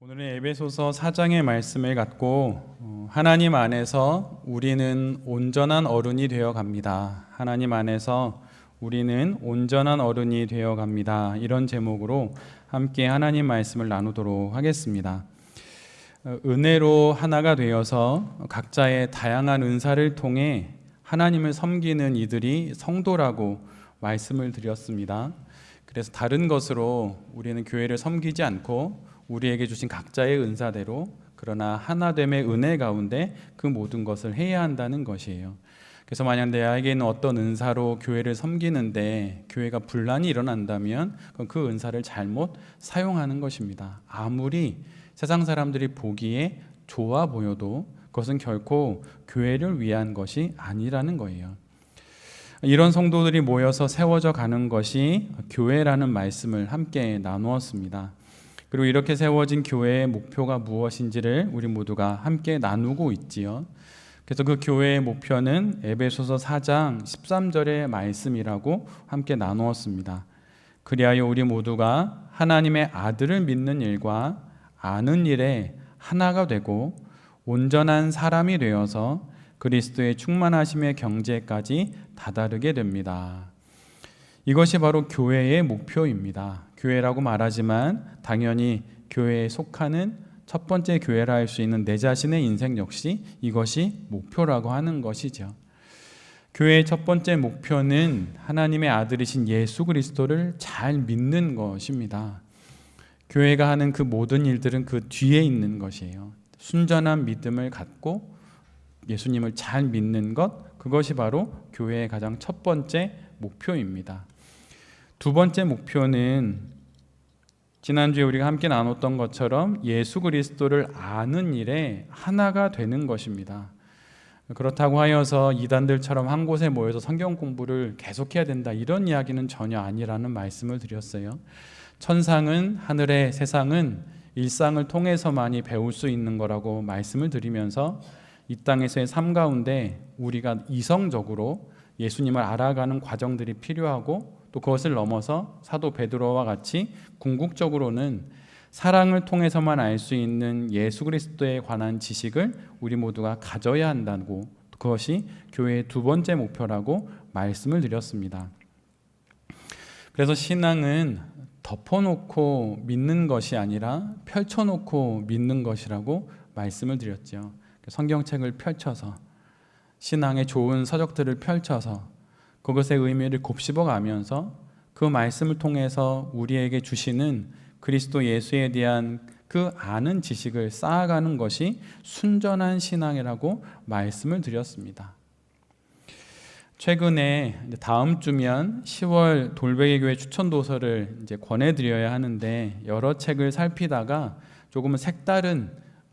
오늘은 에베소서 4장의 말씀을 갖고 하나님 안에서 우리는 온전한 어른이 되어 갑니다. 하나님 안에서 우리는 온전한 어른이 되어 갑니다. 이런 제목으로 함께 하나님 말씀을 나누도록 하겠습니다. 은혜로 하나가 되어서 각자의 다양한 은사를 통해 하나님을 섬기는 이들이 성도라고 말씀을 드렸습니다. 그래서 다른 것으로 우리는 교회를 섬기지 않고 우리에게 주신 각자의 은사대로 그러나 하나됨의 은혜 가운데 그 모든 것을 해야 한다는 것이에요. 그래서 만약 내게는 어떤 은사로 교회를 섬기는데 교회가 분란이 일어난다면 그 은사를 잘못 사용하는 것입니다. 아무리 세상 사람들이 보기에 좋아 보여도 그것은 결코 교회를 위한 것이 아니라는 거예요. 이런 성도들이 모여서 세워져 가는 것이 교회라는 말씀을 함께 나누었습니다. 그리고 이렇게 세워진 교회의 목표가 무엇인지를 우리 모두가 함께 나누고 있지요. 그래서 그 교회의 목표는 에베소서 4장 13절의 말씀이라고 함께 나누었습니다. 그리하여 우리 모두가 하나님의 아들을 믿는 일과 아는 일에 하나가 되고 온전한 사람이 되어서 그리스도의 충만하심의 경지에까지 다다르게 됩니다. 이것이 바로 교회의 목표입니다. 교회라고 말하지만 당연히 교회에 속하는 첫 번째 교회라 할 수 있는 내 자신의 인생 역시 이것이 목표라고 하는 것이죠. 교회의 첫 번째 목표는 하나님의 아들이신 예수 그리스도를 잘 믿는 것입니다. 교회가 하는 그 모든 일들은 그 뒤에 있는 것이에요. 순전한 믿음을 갖고 예수님을 잘 믿는 것, 그것이 바로 교회의 가장 첫 번째 목표입니다. 두 번째 목표는 지난주에 우리가 함께 나눴던 것처럼 예수 그리스도를 아는 일에 하나가 되는 것입니다. 그렇다고 하여서 이단들처럼 한 곳에 모여서 성경 공부를 계속해야 된다, 이런 이야기는 전혀 아니라는 말씀을 드렸어요. 천상은, 하늘의 세상은 일상을 통해서만이 배울 수 있는 거라고 말씀을 드리면서 이 땅에서의 삶 가운데 우리가 이성적으로 예수님을 알아가는 과정들이 필요하고 또 그것을 넘어서 사도 베드로와 같이 궁극적으로는 사랑을 통해서만 알 수 있는 예수 그리스도에 관한 지식을 우리 모두가 가져야 한다고, 그것이 교회의 두 번째 목표라고 말씀을 드렸습니다. 그래서 신앙은 덮어놓고 믿는 것이 아니라 펼쳐놓고 믿는 것이라고 말씀을 드렸죠. 성경책을 펼쳐서, 신앙의 좋은 서적들을 펼쳐서 그것의 의미를 곱씹어가면서 그 말씀을 통해서 우리에게 주시는 그리스도 예수에 대한 그 아는 지식을 쌓아가는 것이 순전한 신앙이라고 말씀을 드렸습니다. 최근에 다음 주면 10월 돌베개 교회 추천 도서를 이제 권해드려야 하는데 여러 책을 살피다가 조금은 색다른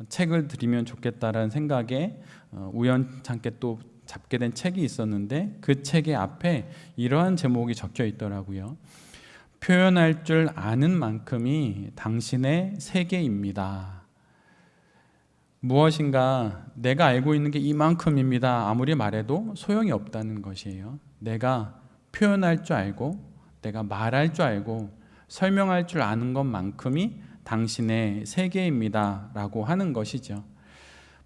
책을 드리면 좋겠다라는 생각에 우연찮게 또 잡게 된 책이 있었는데 그 책의 앞에 이러한 제목이 적혀 있더라고요. 표현할 줄 아는 만큼이 당신의 세계입니다. 무엇인가 내가 알고 있는 게 이만큼입니다, 아무리 말해도 소용이 없다는 것이에요. 내가 표현할 줄 알고 내가 말할 줄 알고 설명할 줄 아는 것만큼이 당신의 세계입니다 라고 하는 것이죠.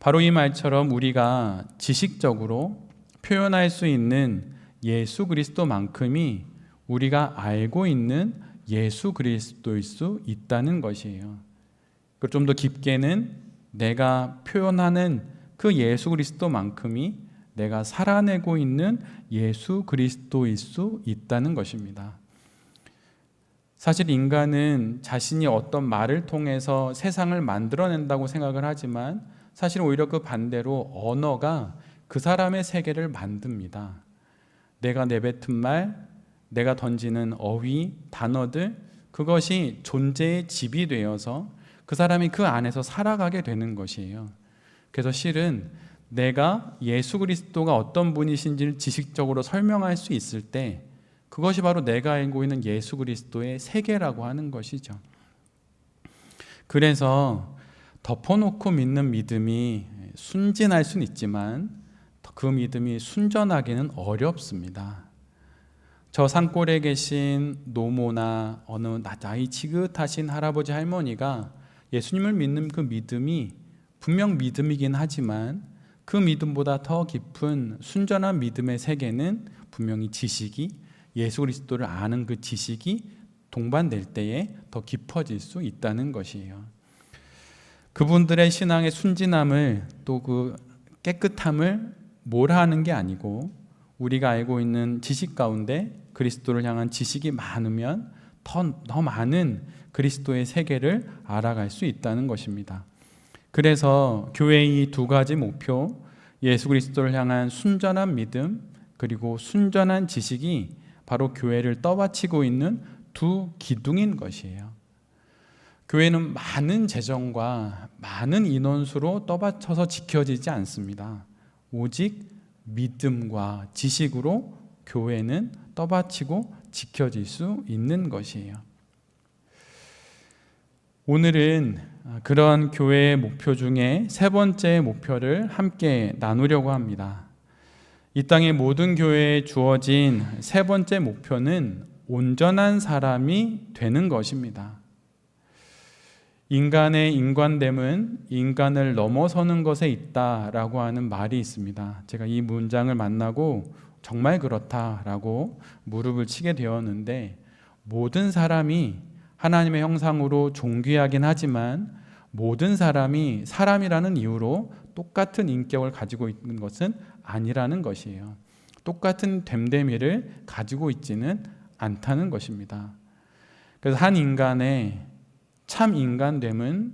바로 이 말처럼 우리가 지식적으로 표현할 수 있는 예수 그리스도만큼이 우리가 알고 있는 예수 그리스도일 수 있다는 것이에요. 그리고 좀 더 깊게는 내가 표현하는 그 예수 그리스도만큼이 내가 살아내고 있는 예수 그리스도일 수 있다는 것입니다. 사실 인간은 자신이 어떤 말을 통해서 세상을 만들어낸다고 생각을 하지만 사실 오히려 그 반대로 언어가 그 사람의 세계를 만듭니다. 내가 내뱉은 말, 내가 던지는 어휘, 단어들, 그것이 존재의 집이 되어서 그 사람이 그 안에서 살아가게 되는 것이에요. 그래서 실은 내가 예수 그리스도가 어떤 분이신지를 지식적으로 설명할 수 있을 때 그것이 바로 내가 알고 있는 예수 그리스도의 세계라고 하는 것이죠. 그래서 덮어놓고 믿는 믿음이 순진할 수는 있지만 그 믿음이 순전하기는 어렵습니다. 저 산골에 계신 노모나 어느 나이 지긋하신 할아버지 할머니가 예수님을 믿는 그 믿음이 분명 믿음이긴 하지만 그 믿음보다 더 깊은 순전한 믿음의 세계는 분명히 지식이, 예수 그리스도를 아는 그 지식이 동반될 때에 더 깊어질 수 있다는 것이에요. 그분들의 신앙의 순진함을, 또 그 깨끗함을 몰아하는 게 아니고, 우리가 알고 있는 지식 가운데 그리스도를 향한 지식이 많으면 더 많은 그리스도의 세계를 알아갈 수 있다는 것입니다. 그래서 교회의 이 두 가지 목표, 예수 그리스도를 향한 순전한 믿음 그리고 순전한 지식이 바로 교회를 떠받치고 있는 두 기둥인 것이에요. 교회는 많은 재정과 많은 인원수로 떠받쳐서 지켜지지 않습니다. 오직 믿음과 지식으로 교회는 떠받치고 지켜질 수 있는 것이에요. 오늘은 그런 교회의 목표 중에 세 번째 목표를 함께 나누려고 합니다. 이 땅의 모든 교회에 주어진 세 번째 목표는 온전한 사람이 되는 것입니다. 인간의 인간됨은 인간을 넘어서는 것에 있다라고 하는 말이 있습니다. 제가 이 문장을 만나고 정말 그렇다라고 무릎을 치게 되었는데, 모든 사람이 하나님의 형상으로 존귀하긴 하지만 모든 사람이 사람이라는 이유로 똑같은 인격을 가지고 있는 것은 아니라는 것이에요. 똑같은 됨됨이를 가지고 있지는 않다는 것입니다. 그래서 한 인간의 참 인간됨은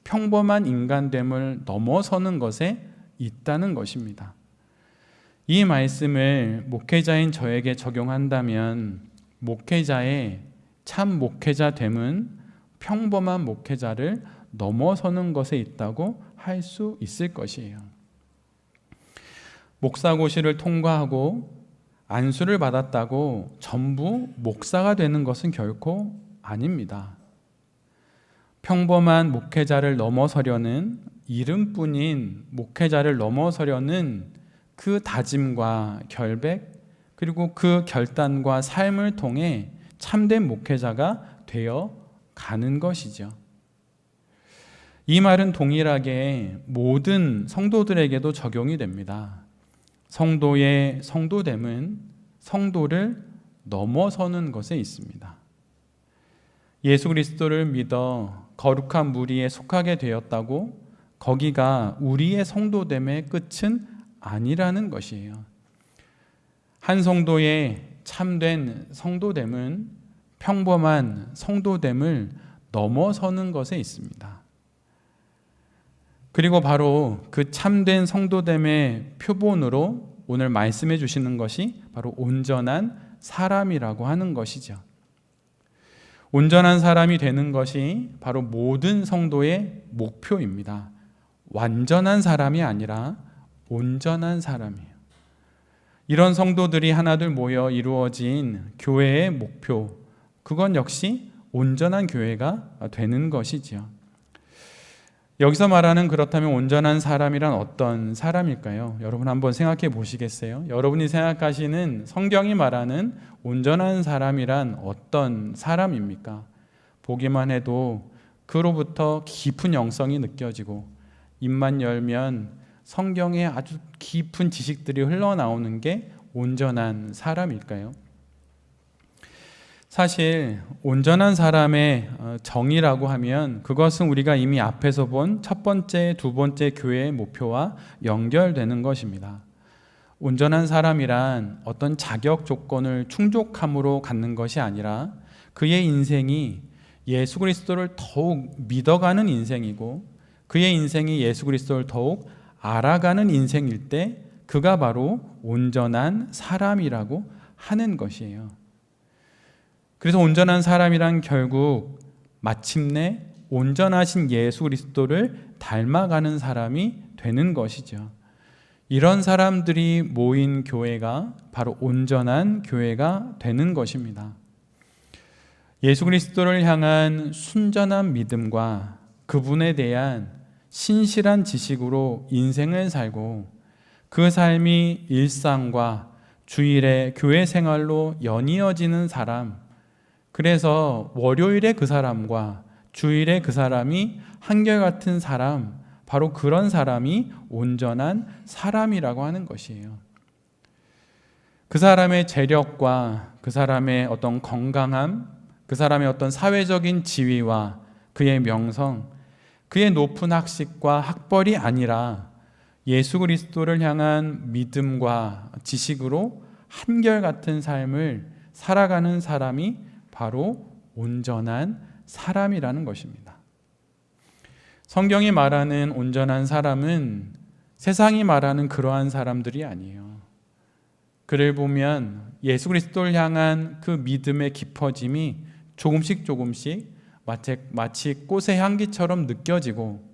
평범한 인간됨을 넘어서는 것에 있다는 것입니다. 이 말씀을 목회자인 저에게 적용한다면, 목회자의 참 목회자됨은 평범한 목회자를 넘어서는 것에 있다고 할 수 있을 것이에요. 목사고시를 통과하고 안수를 받았다고 전부 목사가 되는 것은 결코 아닙니다. 평범한 목회자를 넘어서려는, 이름뿐인 목회자를 넘어서려는 그 다짐과 결백, 그리고 그 결단과 삶을 통해 참된 목회자가 되어 가는 것이죠. 이 말은 동일하게 모든 성도들에게도 적용이 됩니다. 성도의 성도됨은 성도를 넘어서는 것에 있습니다. 예수 그리스도를 믿어 거룩한 무리에 속하게 되었다고 거기가 우리의 성도됨의 끝은 아니라는 것이에요. 한 성도의 참된 성도됨은 평범한 성도됨을 넘어서는 것에 있습니다. 그리고 바로 그 참된 성도됨의 표본으로 오늘 말씀해 주시는 것이 바로 온전한 사람이라고 하는 것이죠. 온전한 사람이 되는 것이 바로 모든 성도의 목표입니다. 완전한 사람이 아니라 온전한 사람이에요. 이런 성도들이 하나둘 모여 이루어진 교회의 목표, 그건 역시 온전한 교회가 되는 것이지요. 여기서 말하는, 그렇다면 온전한 사람이란 어떤 사람일까요? 여러분 한번 생각해 보시겠어요? 여러분이 생각하시는 성경이 말하는 온전한 사람이란 어떤 사람입니까? 보기만 해도 그로부터 깊은 영성이 느껴지고 입만 열면 성경의 아주 깊은 지식들이 흘러나오는 게 온전한 사람일까요? 사실 온전한 사람의 정의라고 하면 그것은 우리가 이미 앞에서 본 첫 번째, 두 번째 교회의 목표와 연결되는 것입니다. 온전한 사람이란 어떤 자격 조건을 충족함으로 갖는 것이 아니라 그의 인생이 예수 그리스도를 더욱 믿어가는 인생이고 그의 인생이 예수 그리스도를 더욱 알아가는 인생일 때 그가 바로 온전한 사람이라고 하는 것이에요. 그래서 온전한 사람이란 결국 마침내 온전하신 예수 그리스도를 닮아가는 사람이 되는 것이죠. 이런 사람들이 모인 교회가 바로 온전한 교회가 되는 것입니다. 예수 그리스도를 향한 순전한 믿음과 그분에 대한 신실한 지식으로 인생을 살고 그 삶이 일상과 주일의 교회 생활로 연이어지는 사람, 그래서 월요일에 그 사람과 주일에 그 사람이 한결같은 사람, 바로 그런 사람이 온전한 사람이라고 하는 것이에요. 그 사람의 재력과 그 사람의 어떤 건강함, 그 사람의 어떤 사회적인 지위와 그의 명성, 그의 높은 학식과 학벌이 아니라 예수 그리스도를 향한 믿음과 지식으로 한결같은 삶을 살아가는 사람이 바로 온전한 사람이라는 것입니다. 성경이 말하는 온전한 사람은 세상이 말하는 그러한 사람들이 아니에요. 그를 보면 예수 그리스도를 향한 그 믿음의 깊어짐이 조금씩 마치 꽃의 향기처럼 느껴지고,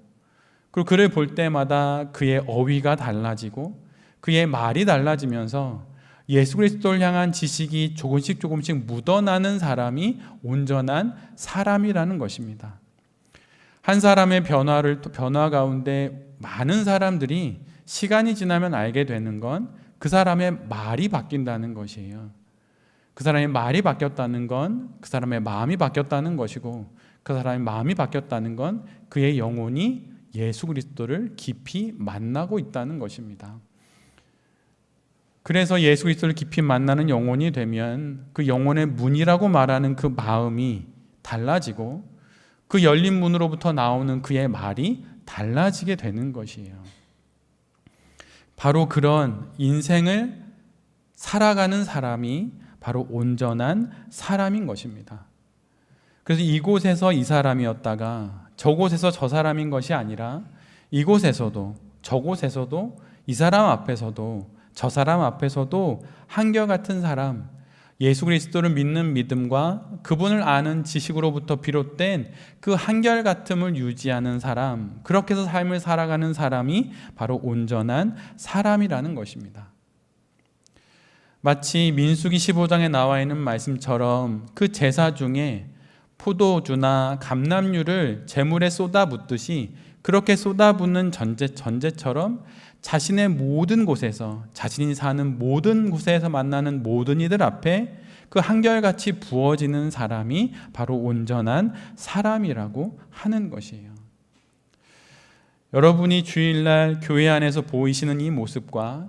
그리고 그를 볼 때마다 그의 어휘가 달라지고 그의 말이 달라지면서 예수 그리스도를 향한 지식이 조금씩 묻어나는 사람이 온전한 사람이라는 것입니다. 한 사람의 변화 가운데 많은 사람들이 시간이 지나면 알게 되는 건 그 사람의 말이 바뀐다는 것이에요. 그 사람의 말이 바뀌었다는 건 그 사람의 마음이 바뀌었다는 것이고, 그 사람의 마음이 바뀌었다는 건 그의 영혼이 예수 그리스도를 깊이 만나고 있다는 것입니다. 그래서 예수 그리스도를 깊이 만나는 영혼이 되면 그 영혼의 문이라고 말하는 그 마음이 달라지고, 그 열린 문으로부터 나오는 그의 말이 달라지게 되는 것이에요. 바로 그런 인생을 살아가는 사람이 바로 온전한 사람인 것입니다. 그래서 이곳에서 이 사람이었다가 저곳에서 저 사람인 것이 아니라 이곳에서도 저곳에서도 이 사람 앞에서도 저 사람 앞에서도 한결같은 사람, 예수 그리스도를 믿는 믿음과 그분을 아는 지식으로부터 비롯된 그 한결같음을 유지하는 사람, 그렇게 해서 삶을 살아가는 사람이 바로 온전한 사람이라는 것입니다. 마치 민수기 15장에 나와 있는 말씀처럼 그 제사 중에 포도주나 감람류를 제물에 쏟아붓듯이 그렇게 쏟아붓는 전제처럼 자신의 모든 곳에서, 자신이 사는 모든 곳에서 만나는 모든 이들 앞에 그 한결같이 부어지는 사람이 바로 온전한 사람이라고 하는 것이에요. 여러분이 주일날 교회 안에서 보이시는 이 모습과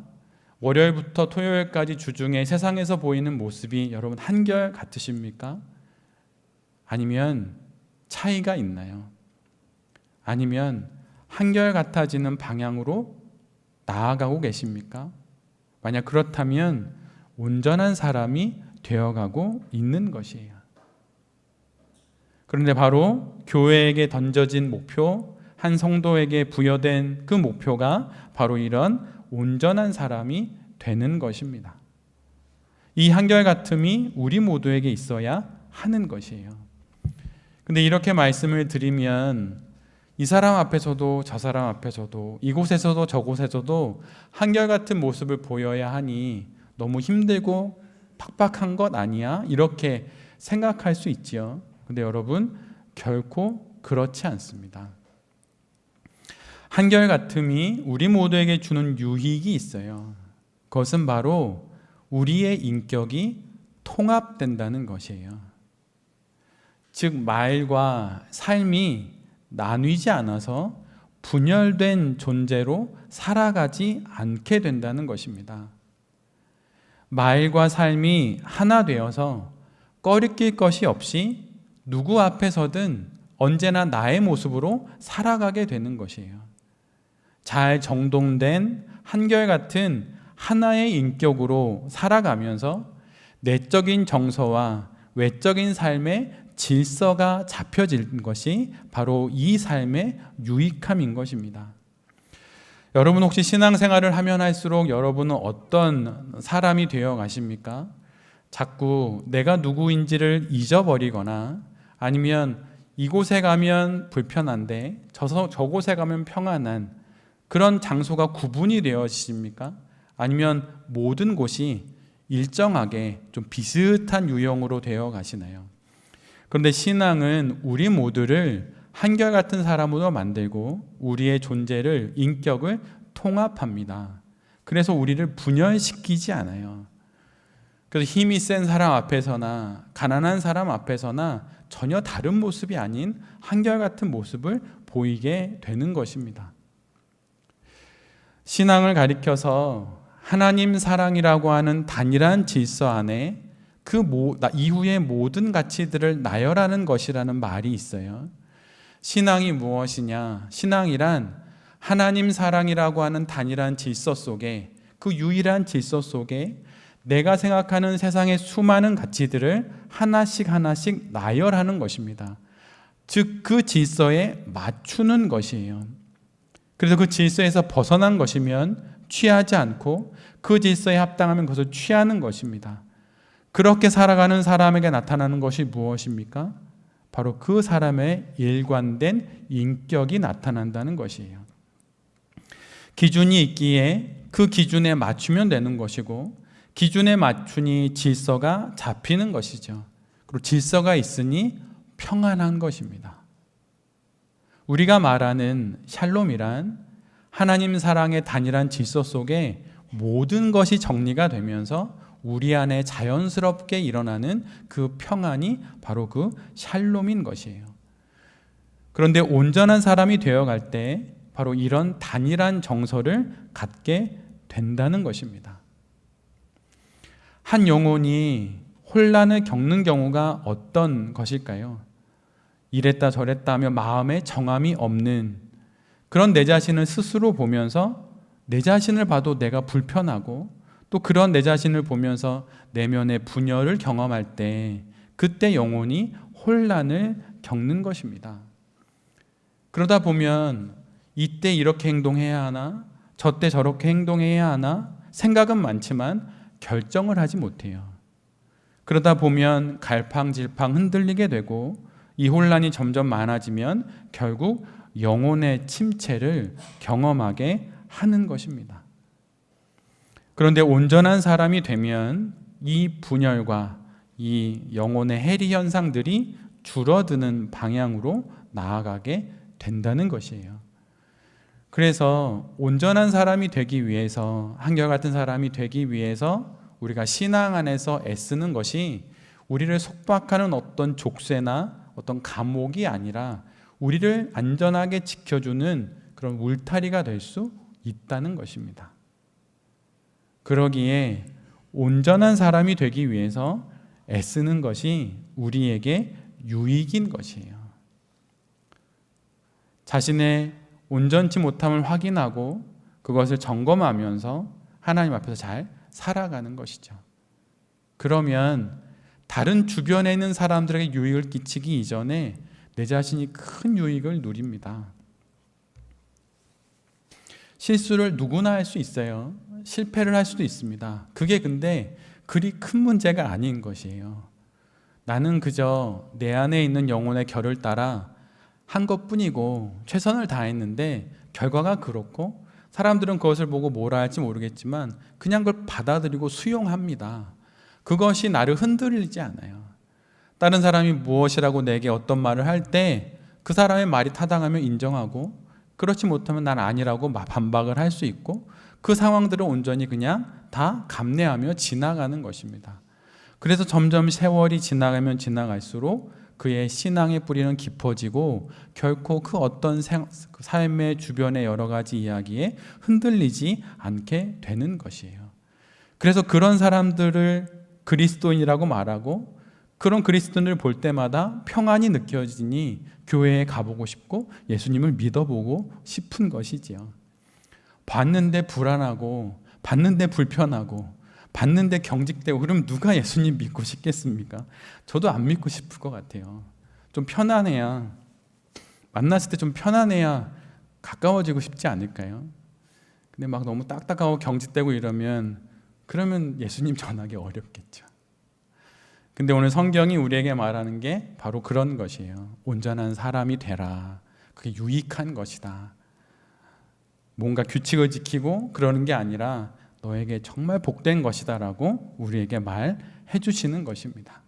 월요일부터 토요일까지 주중에 세상에서 보이는 모습이 여러분 한결 같으십니까? 아니면 차이가 있나요? 아니면 한결 같아지는 방향으로 나아가고 계십니까? 만약 그렇다면 온전한 사람이 되어가고 있는 것이에요. 그런데 바로 교회에게 던져진 목표, 한 성도에게 부여된 그 목표가 바로 이런 온전한 사람이 되는 것입니다. 이 한결같음이 우리 모두에게 있어야 하는 것이에요. 근데 이렇게 말씀을 드리면 이 사람 앞에서도 저 사람 앞에서도 이곳에서도 저곳에서도 한결같은 모습을 보여야 하니 너무 힘들고 팍팍한 것 아니야? 이렇게 생각할 수 있지요. 근데 여러분, 결코 그렇지 않습니다. 한결같음이 우리 모두에게 주는 유익이 있어요. 그것은 바로 우리의 인격이 통합된다는 것이에요. 즉 말과 삶이 나뉘지 않아서 분열된 존재로 살아가지 않게 된다는 것입니다. 말과 삶이 하나 되어서 꺼리낄 것이 없이 누구 앞에서든 언제나 나의 모습으로 살아가게 되는 것이에요. 잘 정돈된 한결같은 하나의 인격으로 살아가면서 내적인 정서와 외적인 삶의 질서가 잡혀진 것이 바로 이 삶의 유익함인 것입니다. 여러분 혹시 신앙생활을 하면 할수록 여러분은 어떤 사람이 되어 가십니까? 자꾸 내가 누구인지를 잊어버리거나 아니면 이곳에 가면 불편한데 저곳에 가면 평안한 그런 장소가 구분이 되어지십니까? 아니면 모든 곳이 일정하게 좀 비슷한 유형으로 되어 가시나요? 그런데 신앙은 우리 모두를 한결같은 사람으로 만들고 우리의 존재를, 인격을 통합합니다. 그래서 우리를 분열시키지 않아요. 그래서 힘이 센 사람 앞에서나 가난한 사람 앞에서나 전혀 다른 모습이 아닌 한결같은 모습을 보이게 되는 것입니다. 신앙을 가리켜서 하나님 사랑이라고 하는 단일한 질서 안에 그 이후의 모든 가치들을 나열하는 것이라는 말이 있어요. 신앙이 무엇이냐? 신앙이란 하나님 사랑이라고 하는 단일한 질서 속에, 그 유일한 질서 속에 내가 생각하는 세상의 수많은 가치들을 하나씩 하나씩 나열하는 것입니다. 즉 그 질서에 맞추는 것이에요. 그래서 그 질서에서 벗어난 것이면 취하지 않고 그 질서에 합당하면 그것을 취하는 것입니다. 그렇게 살아가는 사람에게 나타나는 것이 무엇입니까? 바로 그 사람의 일관된 인격이 나타난다는 것이에요. 기준이 있기에 그 기준에 맞추면 되는 것이고, 기준에 맞추니 질서가 잡히는 것이죠. 그리고 질서가 있으니 평안한 것입니다. 우리가 말하는 샬롬이란 하나님 사랑의 단일한 질서 속에 모든 것이 정리가 되면서 우리 안에 자연스럽게 일어나는 그 평안이 바로 그 샬롬인 것이에요. 그런데 온전한 사람이 되어갈 때 바로 이런 단일한 정서를 갖게 된다는 것입니다. 한 영혼이 혼란을 겪는 경우가 어떤 것일까요? 이랬다 저랬다 하며 마음에 정함이 없는 그런 내 자신을 스스로 보면서 내 자신을 봐도 내가 불편하고, 또 그런 내 자신을 보면서 내면의 분열을 경험할 때 그때 영혼이 혼란을 겪는 것입니다. 그러다 보면 이때 이렇게 행동해야 하나, 저때 저렇게 행동해야 하나 생각은 많지만 결정을 하지 못해요. 그러다 보면 갈팡질팡 흔들리게 되고, 이 혼란이 점점 많아지면 결국 영혼의 침체를 경험하게 하는 것입니다. 그런데 온전한 사람이 되면 이 분열과 이 영혼의 해리 현상들이 줄어드는 방향으로 나아가게 된다는 것이에요. 그래서 온전한 사람이 되기 위해서, 한결같은 사람이 되기 위해서 우리가 신앙 안에서 애쓰는 것이 우리를 속박하는 어떤 족쇄나 어떤 감옥이 아니라 우리를 안전하게 지켜주는 그런 울타리가 될 수 있다는 것입니다. 그러기에 온전한 사람이 되기 위해서 애쓰는 것이 우리에게 유익인 것이에요. 자신의 온전치 못함을 확인하고 그것을 점검하면서 하나님 앞에서 잘 살아가는 것이죠. 그러면 다른 주변에 있는 사람들에게 유익을 끼치기 이전에 내 자신이 큰 유익을 누립니다. 실수를 누구나 할 수 있어요. 실패를 할 수도 있습니다. 그게 근데 그리 큰 문제가 아닌 것이에요. 나는 그저 내 안에 있는 영혼의 결을 따라 한 것뿐이고 최선을 다했는데 결과가 그렇고, 사람들은 그것을 보고 뭐라 할지 모르겠지만 그냥 그걸 받아들이고 수용합니다. 그것이 나를 흔들리지 않아요. 다른 사람이 무엇이라고 내게 어떤 말을 할 때 그 사람의 말이 타당하면 인정하고, 그렇지 못하면 난 아니라고 반박을 할 수 있고, 그 상황들은 온전히 그냥 다 감내하며 지나가는 것입니다. 그래서 점점 세월이 지나가면 지나갈수록 그의 신앙의 뿌리는 깊어지고 결코 그 어떤 삶의 주변의 여러 가지 이야기에 흔들리지 않게 되는 것이에요. 그래서 그런 사람들을 그리스도인이라고 말하고, 그런 그리스도인을 볼 때마다 평안이 느껴지니 교회에 가보고 싶고 예수님을 믿어보고 싶은 것이지요. 봤는데 불안하고, 봤는데 불편하고, 봤는데 경직되고, 그럼 누가 예수님 믿고 싶겠습니까? 저도 안 믿고 싶을 것 같아요. 좀 편안해야, 만났을 때 좀 편안해야 가까워지고 싶지 않을까요? 근데 막 너무 딱딱하고 경직되고 이러면, 그러면 예수님 전하기 어렵겠죠. 근데 오늘 성경이 우리에게 말하는 게 바로 그런 것이에요. 온전한 사람이 되라. 그게 유익한 것이다. 뭔가 규칙을 지키고 그러는 게 아니라 너에게 정말 복된 것이다 라고 우리에게 말해 주시는 것입니다.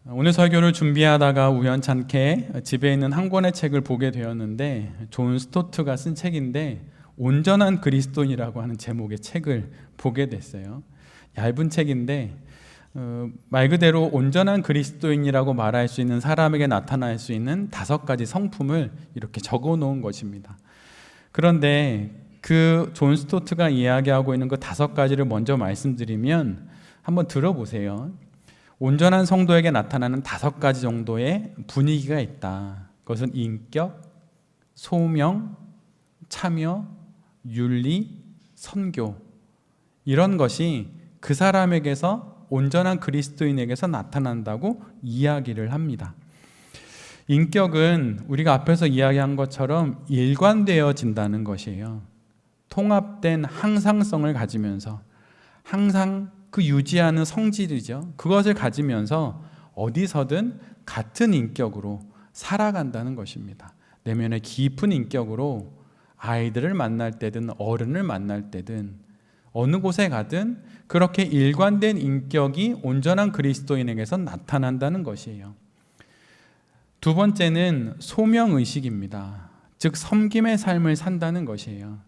오늘 설교를 준비하다가 우연찮게 집에 있는 한 권의 책을 보게 되었는데, 존 스토트가 쓴 책인데 온전한 그리스도인이라고 하는 제목의 책을 보게 됐어요. 얇은 책인데 말 그대로 온전한 그리스도인이라고 말할 수 있는 사람에게 나타날 수 있는 5가지 성품을 이렇게 적어 놓은 것입니다. 그런데 그 존 스토트가 이야기하고 있는 그 5가지를 먼저 말씀드리면 한번 들어보세요. 온전한 성도에게 나타나는 5가지 정도의 분위기가 있다. 그것은 인격, 소명, 참여, 윤리, 선교, 이런 것이 그 사람에게서 온전한 그리스도인에게서 나타난다고 이야기를 합니다. 인격은 우리가 앞에서 이야기한 것처럼 일관되어진다는 것이에요. 통합된 항상성을 가지면서 항상 그 유지하는 성질이죠. 그것을 가지면서 어디서든 같은 인격으로 살아간다는 것입니다. 내면의 깊은 인격으로 아이들을 만날 때든 어른을 만날 때든 어느 곳에 가든 그렇게 일관된 인격이 온전한 그리스도인에게서 나타난다는 것이에요. 2번째는 소명의식입니다. 즉 섬김의 삶을 산다는 것이에요.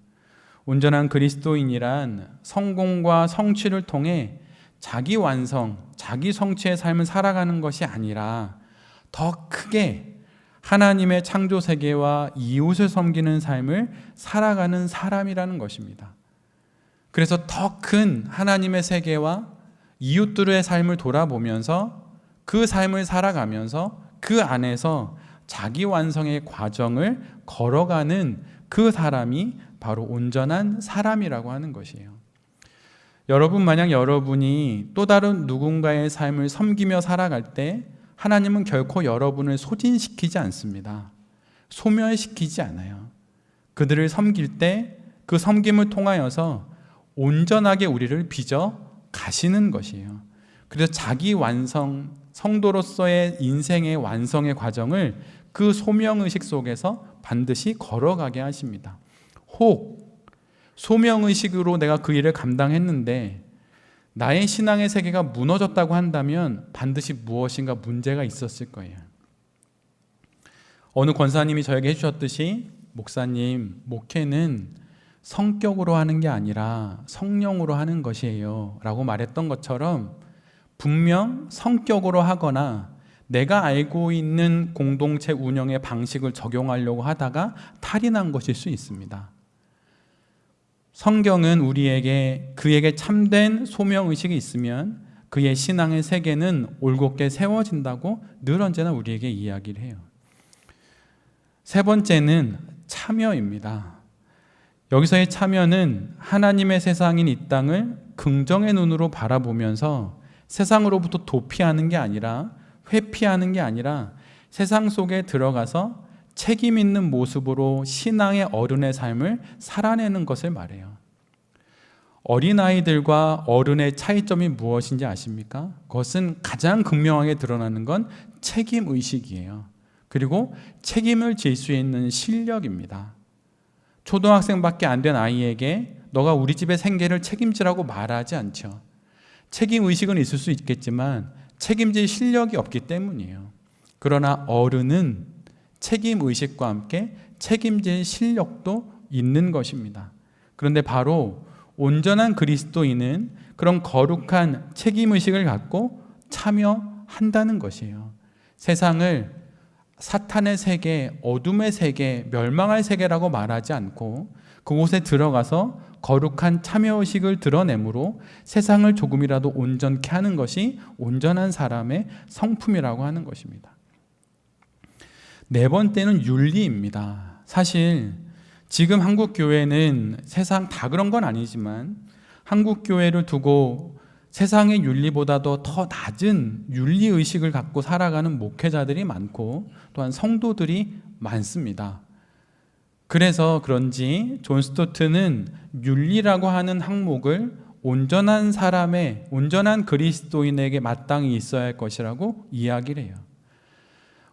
온전한 그리스도인이란 성공과 성취를 통해 자기 완성, 자기 성취의 삶을 살아가는 것이 아니라 더 크게 하나님의 창조 세계와 이웃을 섬기는 삶을 살아가는 사람이라는 것입니다. 그래서 더 큰 하나님의 세계와 이웃들의 삶을 돌아보면서 그 삶을 살아가면서 그 안에서 자기 완성의 과정을 걸어가는 그 사람이 바로 온전한 사람이라고 하는 것이에요. 여러분, 만약 여러분이 또 다른 누군가의 삶을 섬기며 살아갈 때 하나님은 결코 여러분을 소진시키지 않습니다. 소멸시키지 않아요. 그들을 섬길 때 그 섬김을 통하여서 온전하게 우리를 빚어 가시는 것이에요. 그래서 자기 완성, 성도로서의 인생의 완성의 과정을 그 소명의식 속에서 반드시 걸어가게 하십니다. 혹 소명의식으로 내가 그 일을 감당했는데 나의 신앙의 세계가 무너졌다고 한다면 반드시 무엇인가 문제가 있었을 거예요. 어느 권사님이 저에게 해주셨듯이, 목사님, 목회는 성격으로 하는 게 아니라 성령으로 하는 것이에요 라고 말했던 것처럼, 분명 성격으로 하거나 내가 알고 있는 공동체 운영의 방식을 적용하려고 하다가 탈이 난 것일 수 있습니다. 성경은 우리에게 그에게 참된 소명의식이 있으면 그의 신앙의 세계는 올곧게 세워진다고 늘 언제나 우리에게 이야기를 해요. 3번째는 참여입니다. 여기서의 참여는 하나님의 세상인 이 땅을 긍정의 눈으로 바라보면서 세상으로부터 도피하는 게 아니라, 회피하는 게 아니라 세상 속에 들어가서 책임 있는 모습으로 신앙의 어른의 삶을 살아내는 것을 말해요. 어린아이들과 어른의 차이점이 무엇인지 아십니까? 그것은 가장 극명하게 드러나는 건 책임의식이에요. 그리고 책임을 질 수 있는 실력입니다. 초등학생밖에 안 된 아이에게 너가 우리 집의 생계를 책임지라고 말하지 않죠. 책임의식은 있을 수 있겠지만 책임질 실력이 없기 때문이에요. 그러나 어른은 책임의식과 함께 책임질 실력도 있는 것입니다. 그런데 바로 온전한 그리스도인은 그런 거룩한 책임의식을 갖고 참여한다는 것이에요. 세상을 사탄의 세계, 어둠의 세계, 멸망할 세계라고 말하지 않고 그곳에 들어가서 거룩한 참여의식을 드러내므로 세상을 조금이라도 온전케 하는 것이 온전한 사람의 성품이라고 하는 것입니다. 4번째는 윤리입니다. 사실 지금 한국 교회는 세상 다 그런 건 아니지만 한국 교회를 두고 세상의 윤리보다도 더 낮은 윤리의식을 갖고 살아가는 목회자들이 많고 또한 성도들이 많습니다. 그래서 그런지 존 스토트는 윤리라고 하는 항목을 온전한 사람의, 온전한 그리스도인에게 마땅히 있어야 할 것이라고 이야기를 해요.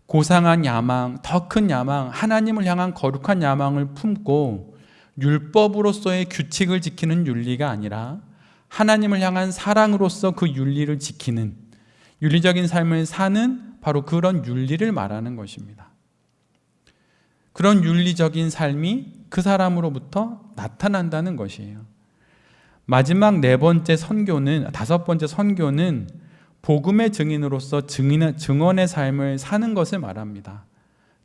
고상한 야망, 더 큰 야망, 하나님을 향한 거룩한 야망을 품고 율법으로서의 규칙을 지키는 윤리가 아니라 하나님을 향한 사랑으로서 그 윤리를 지키는, 윤리적인 삶을 사는 바로 그런 윤리를 말하는 것입니다. 그런 윤리적인 삶이 그 사람으로부터 나타난다는 것이에요. 마지막 5번째 선교는 복음의 증인으로서 증언의 삶을 사는 것을 말합니다.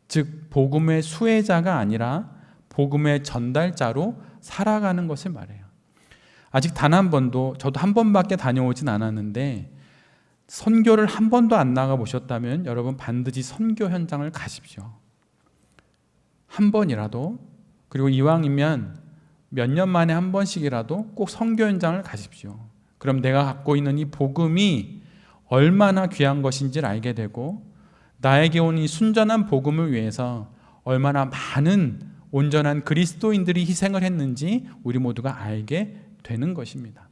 즉 복음의 수혜자가 아니라 복음의 전달자로 살아가는 것을 말해요. 아직 단 한 번도, 저도 한 번밖에 다녀오진 않았는데 선교를 한 번도 안 나가 보셨다면 여러분 반드시 선교 현장을 가십시오. 한 번이라도, 그리고 이왕이면 몇 년 만에 한 번씩이라도 꼭 선교 현장을 가십시오. 그럼 내가 갖고 있는 이 복음이 얼마나 귀한 것인지를 알게 되고 나에게 온 이 순전한 복음을 위해서 얼마나 많은 온전한 그리스도인들이 희생을 했는지 우리 모두가 알게 되는 것입니다.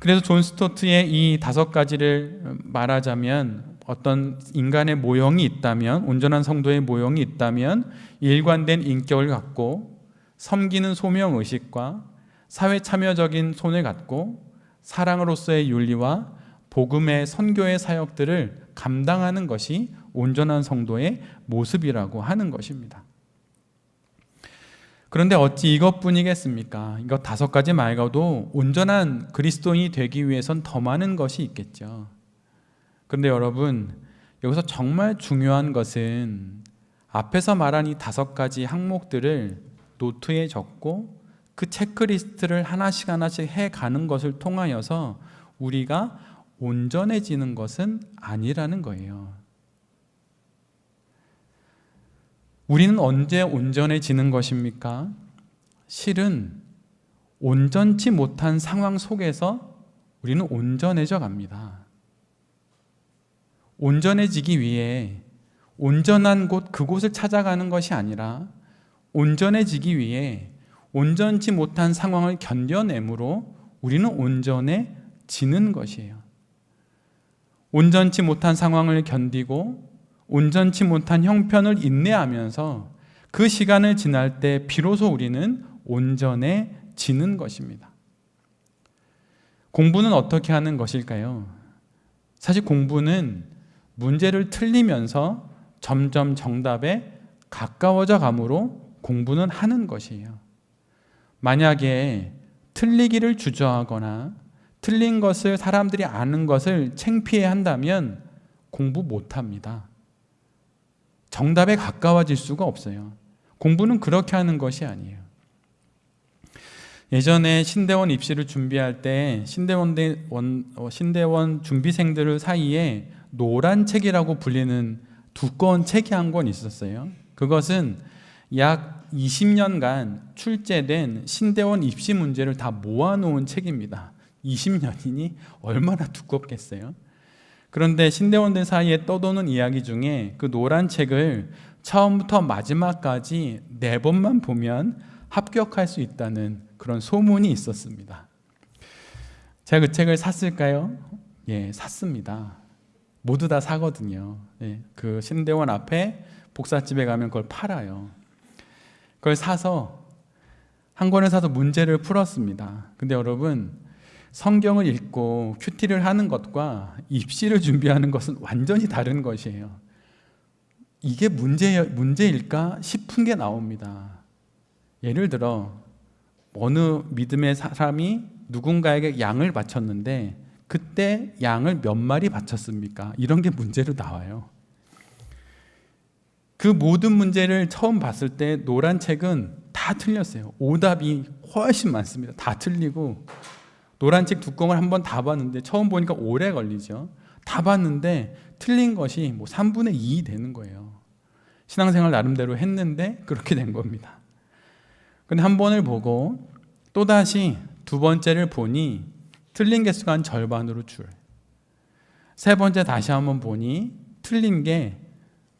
그래서 존 스토트의 이 5가지를 말하자면 어떤 인간의 모형이 있다면, 온전한 성도의 모형이 있다면 일관된 인격을 갖고 섬기는 소명의식과 사회 참여적인 손을 갖고 사랑으로서의 윤리와 복음의 선교의 사역들을 감당하는 것이 온전한 성도의 모습이라고 하는 것입니다. 그런데 어찌 이것뿐이겠습니까? 이것 5가지 말고도 온전한 그리스도인이 되기 위해선 더 많은 것이 있겠죠. 그런데 여러분, 여기서 정말 중요한 것은 앞에서 말한 이 5가지 항목들을 노트에 적고 그 체크리스트를 하나씩 해가는 것을 통하여서 우리가 온전해지는 것은 아니라는 거예요. 우리는 언제 온전해지는 것입니까? 실은 온전치 못한 상황 속에서 우리는 온전해져 갑니다. 온전해지기 위해 온전한 곳, 그곳을 찾아가는 것이 아니라 온전해지기 위해 온전치 못한 상황을 견뎌내므로 우리는 온전해지는 것이에요. 온전치 못한 상황을 견디고 온전치 못한 형편을 인내하면서 그 시간을 지날 때 비로소 우리는 온전해지는 것입니다. 공부는 어떻게 하는 것일까요? 사실 공부는 문제를 틀리면서 점점 정답에 가까워져 감으로 공부는 하는 것이에요. 만약에 틀리기를 주저하거나 틀린 것을 사람들이 아는 것을 창피해 한다면 공부 못합니다. 정답에 가까워질 수가 없어요. 공부는 그렇게 하는 것이 아니에요. 예전에 신대원 입시를 준비할 때 신대원 준비생들 사이에 노란 책이라고 불리는 두꺼운 책이 한 권 있었어요. 그것은 약 20년간 출제된 신대원 입시 문제를 다 모아놓은 책입니다. 20년이니 얼마나 두껍겠어요? 그런데 신대원들 사이에 떠도는 이야기 중에 그 노란 책을 처음부터 마지막까지 4번만 보면 합격할 수 있다는 그런 소문이 있었습니다. 제가 그 책을 샀을까요? 예, 샀습니다. 모두 다 사거든요. 예, 그 신대원 앞에 복사집에 가면 그걸 팔아요. 그걸 사서 한 권을 사서 문제를 풀었습니다. 근데 여러분, 성경을 읽고 큐티를 하는 것과 입시를 준비하는 것은 완전히 다른 것이에요. 이게 문제일까 싶은 게 나옵니다. 예를 들어 어느 믿음의 사람이 누군가에게 양을 바쳤는데 그때 양을 몇 마리 바쳤습니까? 이런 게 문제로 나와요. 그 모든 문제를 처음 봤을 때 노란 책은 다 틀렸어요. 오답이 훨씬 많습니다. 다 틀리고 노란 책 뚜껑을 한번 다 봤는데 처음 보니까 오래 걸리죠. 다 봤는데 틀린 것이 뭐 3분의 2 되는 거예요. 신앙생활 나름대로 했는데 그렇게 된 겁니다. 근데 한 번을 보고 또다시 2번째를 보니 틀린 개수가 한 절반으로 줄. 3번째 다시 한번 보니 틀린 게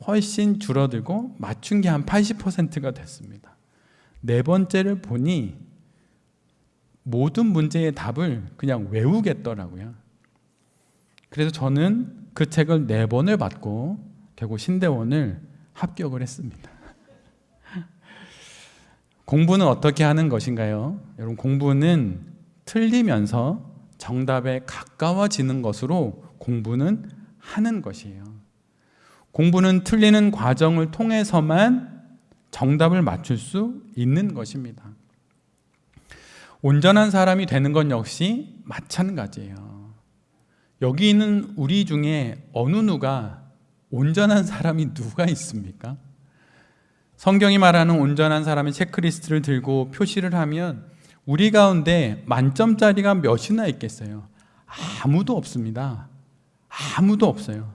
훨씬 줄어들고 맞춘 게 한 80%가 됐습니다. 4번째를 보니 모든 문제의 답을 그냥 외우겠더라고요. 그래서 저는 그 책을 4번을 받고 결국 신대원을 합격을 했습니다. 공부는 어떻게 하는 것인가요? 여러분, 공부는 틀리면서 정답에 가까워지는 것으로 공부는 하는 것이에요. 공부는 틀리는 과정을 통해서만 정답을 맞출 수 있는 것입니다. 온전한 사람이 되는 건 역시 마찬가지예요. 여기 있는 우리 중에 어느 누가 온전한 사람이 누가 있습니까? 성경이 말하는 온전한 사람의 체크리스트를 들고 표시를 하면 우리 가운데 만점짜리가 몇이나 있겠어요? 아무도 없습니다. 아무도 없어요.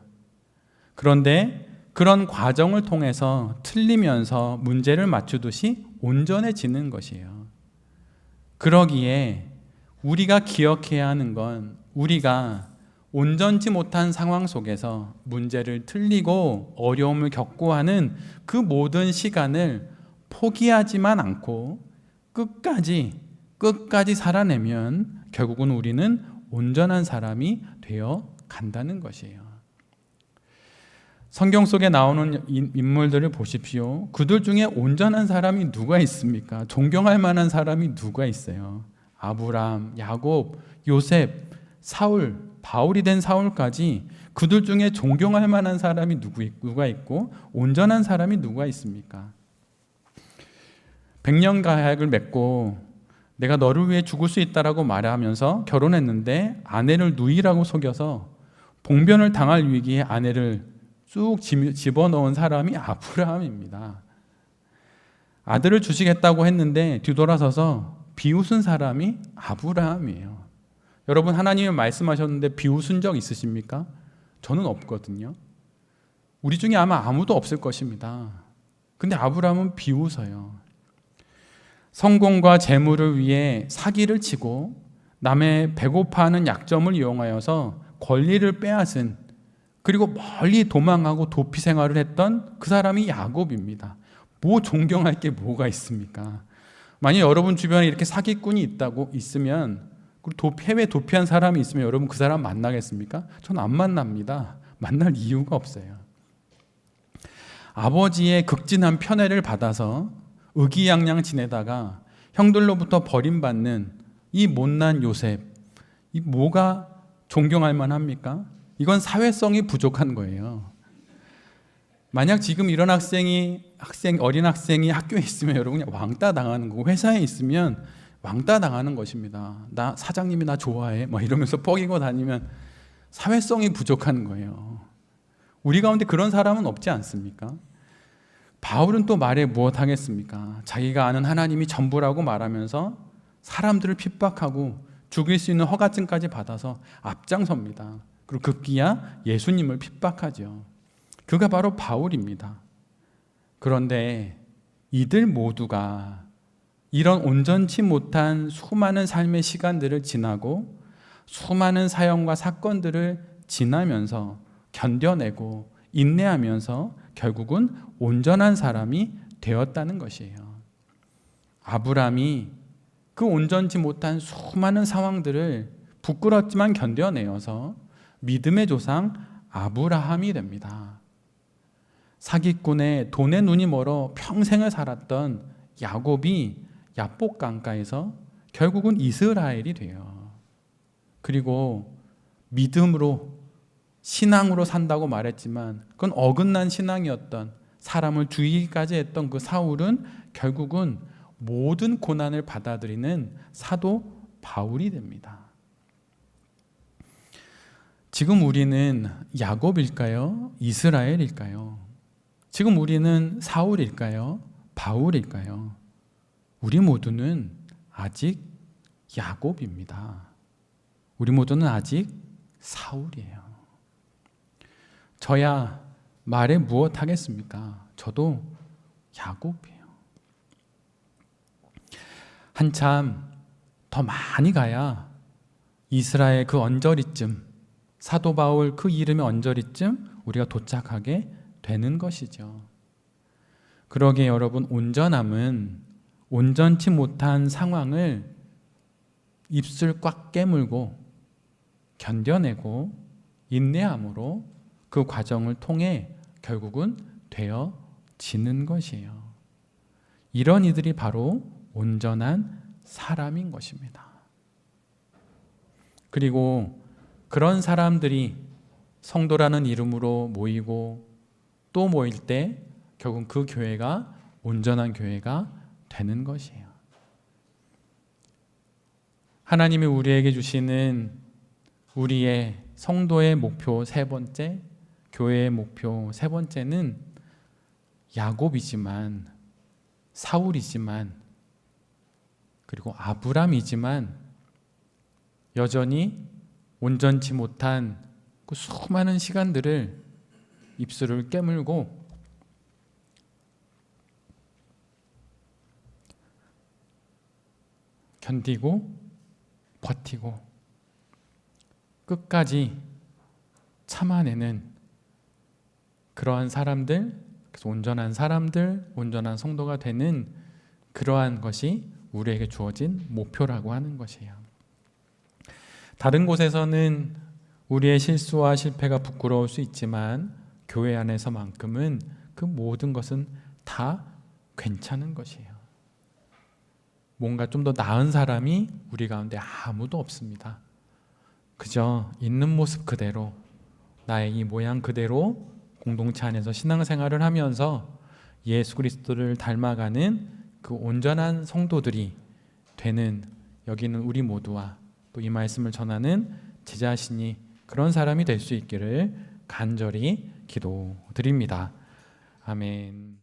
그런데 그런 과정을 통해서 틀리면서 문제를 맞추듯이 온전해지는 것이에요. 그러기에 우리가 기억해야 하는 건 우리가 온전치 못한 상황 속에서 문제를 틀리고 어려움을 겪고 하는 그 모든 시간을 포기하지만 않고 끝까지 살아내면 결국은 우리는 온전한 사람이 되어 간다는 것이에요. 성경 속에 나오는 인물들을 보십시오. 그들 중에 온전한 사람이 누가 있습니까? 존경할 만한 사람이 누가 있어요? 아브람, 야곱, 요셉, 사울, 바울이 된 사울까지 그들 중에 존경할 만한 사람이 누가 있고 온전한 사람이 누가 있습니까? 100년 가약을 맺고 내가 너를 위해 죽을 수 있다라고 말하면서 결혼했는데 아내를 누이라고 속여서 봉변을 당할 위기에 아내를 쑥 집어넣은 사람이 아브라함입니다. 아들을 주시겠다고 했는데 뒤돌아서서 비웃은 사람이 아브라함이에요. 여러분, 하나님이 말씀하셨는데 비웃은 적 있으십니까? 저는 없거든요. 우리 중에 아마 아무도 없을 것입니다. 근데 아브라함은 비웃어요. 성공과 재물을 위해 사기를 치고 남의 배고파하는 약점을 이용하여서 권리를 빼앗은, 그리고 멀리 도망하고 도피 생활을 했던 그 사람이 야곱입니다. 뭐 존경할 게 뭐가 있습니까? 만약 여러분 주변에 이렇게 사기꾼이 있으면, 그리고 해외 도피한 사람이 있으면 여러분 그 사람 만나겠습니까? 저는 안 만납니다. 만날 이유가 없어요. 아버지의 극진한 편애를 받아서 의기양양 지내다가 형들로부터 버림받는 이 못난 요셉, 이 뭐가 존경할 만합니까? 이건 사회성이 부족한 거예요. 만약 지금 이런 어린 학생이 학교에 있으면 여러분 그냥 왕따 당하는 거고, 회사에 있으면 왕따 당하는 것입니다. 사장님이 나 좋아해 막 이러면서 뻐기고 다니면 사회성이 부족한 거예요. 우리 가운데 그런 사람은 없지 않습니까? 바울은 또 말해 무엇 하겠습니까? 자기가 아는 하나님이 전부라고 말하면서 사람들을 핍박하고 죽일 수 있는 허가증까지 받아서 앞장섭니다. 그리고 급기야 예수님을 핍박하죠. 그가 바로 바울입니다. 그런데 이들 모두가 이런 온전치 못한 수많은 삶의 시간들을 지나고 수많은 사연과 사건들을 지나면서 견뎌내고 인내하면서 결국은 온전한 사람이 되었다는 것이에요. 아브람이 그 온전치 못한 수많은 상황들을 부끄럽지만 견뎌내어서 믿음의 조상 아브라함이 됩니다. 사기꾼의 돈에 눈이 멀어 평생을 살았던 야곱이 야복 강가에서 결국은 이스라엘이 돼요. 그리고 믿음으로, 신앙으로 산다고 말했지만 그건 어긋난 신앙이었던, 사람을 죽이기까지 했던 그 사울은 결국은 모든 고난을 받아들이는 사도 바울이 됩니다. 지금 우리는 야곱일까요? 이스라엘일까요? 지금 우리는 사울일까요? 바울일까요? 우리 모두는 아직 야곱입니다. 우리 모두는 아직 사울이에요. 저야 말에 무엇 하겠습니까? 저도 야곱이에요. 한참 더 많이 가야 이스라엘 그 언저리쯤, 사도 바울 그 이름의 언저리쯤 우리가 도착하게 되는 것이죠. 그러기에 여러분, 온전함은 온전치 못한 상황을 입술 꽉 깨물고 견뎌내고 인내함으로 그 과정을 통해 결국은 되어지는 것이에요. 이런 이들이 바로 온전한 사람인 것입니다. 그리고 그런 사람들이 성도라는 이름으로 모이고 또 모일 때 결국 그 교회가 온전한 교회가 되는 것이에요. 하나님이 우리에게 주시는 우리의 성도의 목표 세 번째, 교회의 목표 세 번째는 야곱이지만, 사울이지만, 그리고 아브람이지만 여전히 온전치 못한 그 수많은 시간들을 입술을 깨물고 견디고 버티고 끝까지 참아내는 그러한 사람들, 그래서 온전한 사람들, 온전한 성도가 되는 그러한 것이 우리에게 주어진 목표라고 하는 것이에요. 다른 곳에서는 우리의 실수와 실패가 부끄러울 수 있지만 교회 안에서만큼은 그 모든 것은 다 괜찮은 것이에요. 뭔가 좀 더 나은 사람이 우리 가운데 아무도 없습니다. 그저 있는 모습 그대로, 나의 이 모양 그대로 공동체 안에서 신앙생활을 하면서 예수 그리스도를 닮아가는 그 온전한 성도들이 되는, 여기는 우리 모두와 또 이 말씀을 전하는 제 자신이 그런 사람이 될 수 있기를 간절히 기도드립니다. 아멘.